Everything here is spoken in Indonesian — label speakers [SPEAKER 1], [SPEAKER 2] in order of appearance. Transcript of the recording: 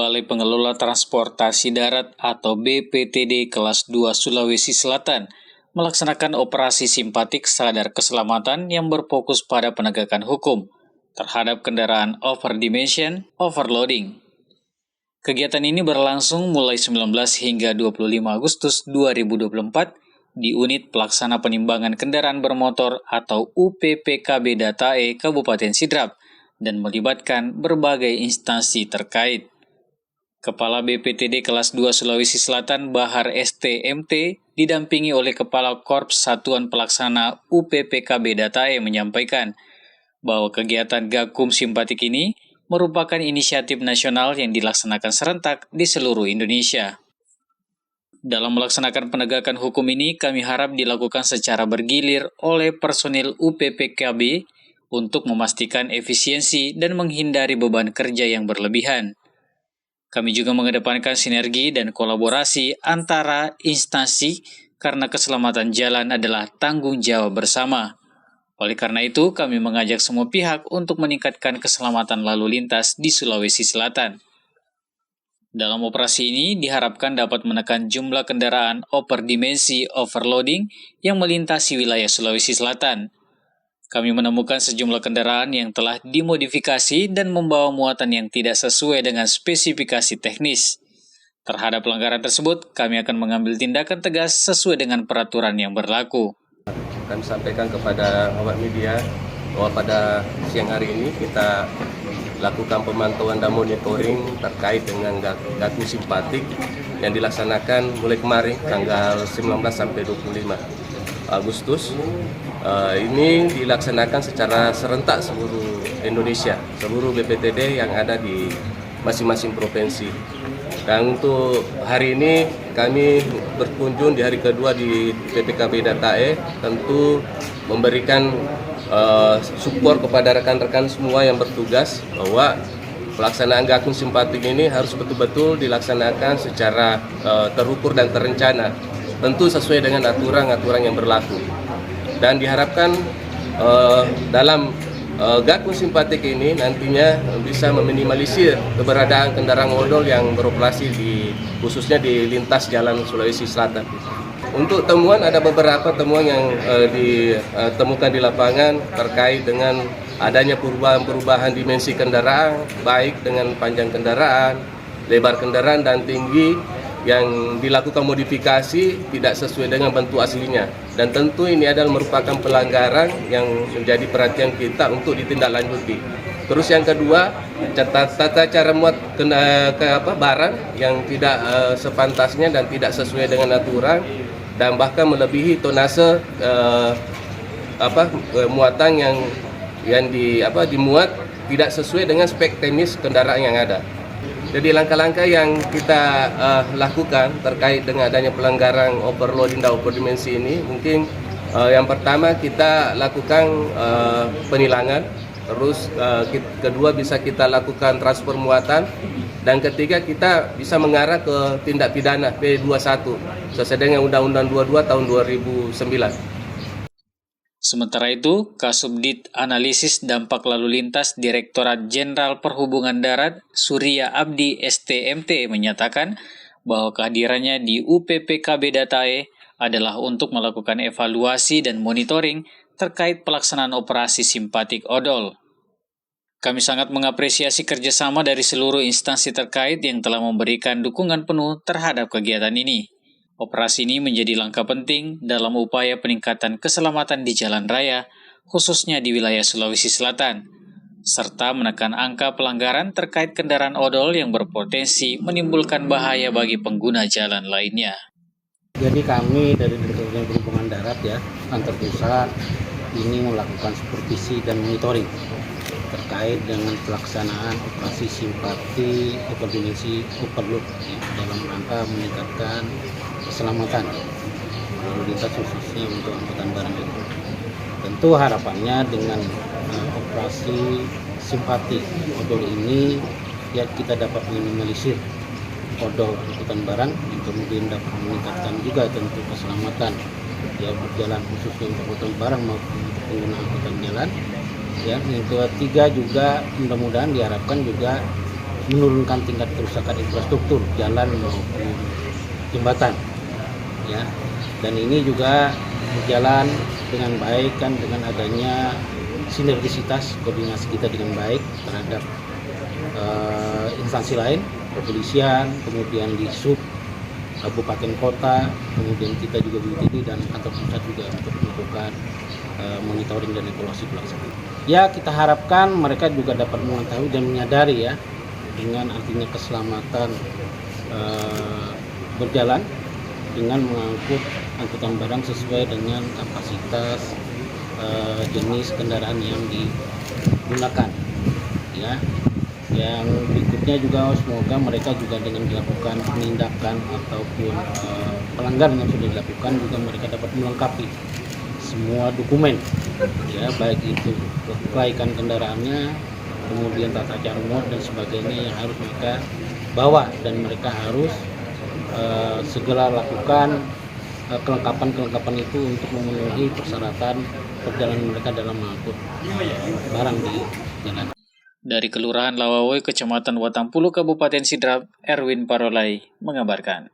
[SPEAKER 1] Balai Pengelola Transportasi Darat atau BPTD kelas 2 Sulawesi Selatan melaksanakan operasi simpatik sadar keselamatan yang berfokus pada penegakan hukum terhadap kendaraan overdimension overloading. Kegiatan ini berlangsung mulai 19 hingga 25 Agustus 2024 di Unit Pelaksana Penimbangan Kendaraan Bermotor atau UPPKB Datae Kabupaten Sidrap dan melibatkan berbagai instansi terkait. Kepala BPTD kelas 2 Sulawesi Selatan Bahar STMT didampingi oleh Kepala Korps Satuan Pelaksana UPPKB Datae menyampaikan bahwa kegiatan Gakum Simpatik ini merupakan inisiatif nasional yang dilaksanakan serentak di seluruh Indonesia. Dalam melaksanakan penegakan hukum ini, kami harap dilakukan secara bergilir oleh personil UPPKB untuk memastikan efisiensi dan menghindari beban kerja yang berlebihan. Kami juga mengedepankan sinergi dan kolaborasi antara instansi karena keselamatan jalan adalah tanggung jawab bersama. Oleh karena itu, kami mengajak semua pihak untuk meningkatkan keselamatan lalu lintas di Sulawesi Selatan. Dalam operasi ini diharapkan dapat menekan jumlah kendaraan overdimensi overloading yang melintasi wilayah Sulawesi Selatan. Kami menemukan sejumlah kendaraan yang telah dimodifikasi dan membawa muatan yang tidak sesuai dengan spesifikasi teknis. Terhadap pelanggaran tersebut, kami akan mengambil tindakan tegas sesuai dengan peraturan yang berlaku.
[SPEAKER 2] Kami sampaikan kepada awak media bahwa pada siang hari ini kita lakukan pemantauan dan monitoring terkait dengan Gakum Simpatik yang dilaksanakan mulai kemarin tanggal 19 sampai 25 Agustus. Ini dilaksanakan secara serentak seluruh Indonesia, seluruh BPTD yang ada di masing-masing provinsi. Dan untuk hari ini kami berkunjung di hari kedua di PPKB Datae, tentu memberikan support kepada rekan-rekan semua yang bertugas bahwa pelaksanaan Gakum Simpatik ini harus betul-betul dilaksanakan secara terukur dan terencana, tentu sesuai dengan aturan-aturan yang berlaku. Dan diharapkan dalam Gakum Simpatik ini nantinya bisa meminimalisir keberadaan kendaraan odol yang beroperasi khususnya di lintas jalan Sulawesi Selatan. Untuk temuan, ada beberapa temuan yang ditemukan di lapangan terkait dengan adanya perubahan dimensi kendaraan, baik dengan panjang kendaraan, lebar kendaraan, dan tinggi yang dilakukan modifikasi tidak sesuai dengan bentuk aslinya. Dan tentu ini adalah merupakan pelanggaran yang menjadi perhatian kita untuk ditindaklanjuti. Terus yang kedua, tata cara muat barang yang tidak sepantasnya dan tidak sesuai dengan aturan dan bahkan melebihi tonase muatan yang dimuat tidak sesuai dengan spek teknis kendaraan yang ada. Jadi langkah-langkah yang kita lakukan terkait dengan adanya pelanggaran overloading dan overdimensi ini, mungkin yang pertama kita lakukan penilangan, terus kedua bisa kita lakukan transfer muatan, dan ketiga kita bisa mengarah ke tindak pidana P21 sesuai dengan Undang-Undang 22 tahun 2009.
[SPEAKER 1] Sementara itu, Kasubdit Analisis Dampak Lalu Lintas Direktorat Jenderal Perhubungan Darat Surya Abdi STMT menyatakan bahwa kehadirannya di UPPKB Datae adalah untuk melakukan evaluasi dan monitoring terkait pelaksanaan operasi simpatik odol. Kami sangat mengapresiasi kerjasama dari seluruh instansi terkait yang telah memberikan dukungan penuh terhadap kegiatan ini. Operasi ini menjadi langkah penting dalam upaya peningkatan keselamatan di jalan raya, khususnya di wilayah Sulawesi Selatan, serta menekan angka pelanggaran terkait kendaraan odol yang berpotensi menimbulkan bahaya bagi pengguna jalan lainnya.
[SPEAKER 3] Jadi kami dari Direktorat Perhubungan Darat antar pusat ini melakukan supervisi dan monitoring terkait dengan pelaksanaan operasi simpati overdimensi overload dalam rangka meningkatkan keselamatan lalu lintas khususnya untuk angkutan barang itu. Tentu harapannya dengan operasi simpati odol ini kita dapat minimalisir odol angkutan barang yang kemudian dapat meningkatkan juga tentu keselamatan berjalan khususnya untuk angkutan barang maupun untuk pengguna angkutan jalan. Yang ketiga juga mudah-mudahan diharapkan juga menurunkan tingkat kerusakan infrastruktur jalan maupun jembatan, ya. Dan ini juga berjalan dengan baik kan, dengan adanya sinergisitas koordinasi kita dengan baik terhadap instansi lain, kepolisian, kemudian di sub kabupaten kota, kemudian kita juga BPTD dan kantor pusat juga untuk melakukan monitoring dan evaluasi pelaksanaan. Ya, kita harapkan mereka juga dapat mengetahui dan menyadari ya, dengan artinya keselamatan berjalan dengan mengangkut angkutan barang sesuai dengan kapasitas jenis kendaraan yang digunakan, ya. Yang berikutnya juga semoga mereka juga dengan dilakukan penindakan ataupun pelanggaran yang sudah dilakukan juga mereka dapat melengkapi semua dokumen, ya, baik itu kelaikan kendaraannya, kemudian tata cara muat dan sebagainya yang harus mereka bawa, dan mereka harus segera lakukan kelengkapan itu untuk memenuhi persyaratan perjalanan mereka dalam mengangkut barang di jalan.
[SPEAKER 1] Dari Kelurahan Lawawoi, Kecamatan Watampulu, Kabupaten Sidrap, Erwin Parolai mengabarkan.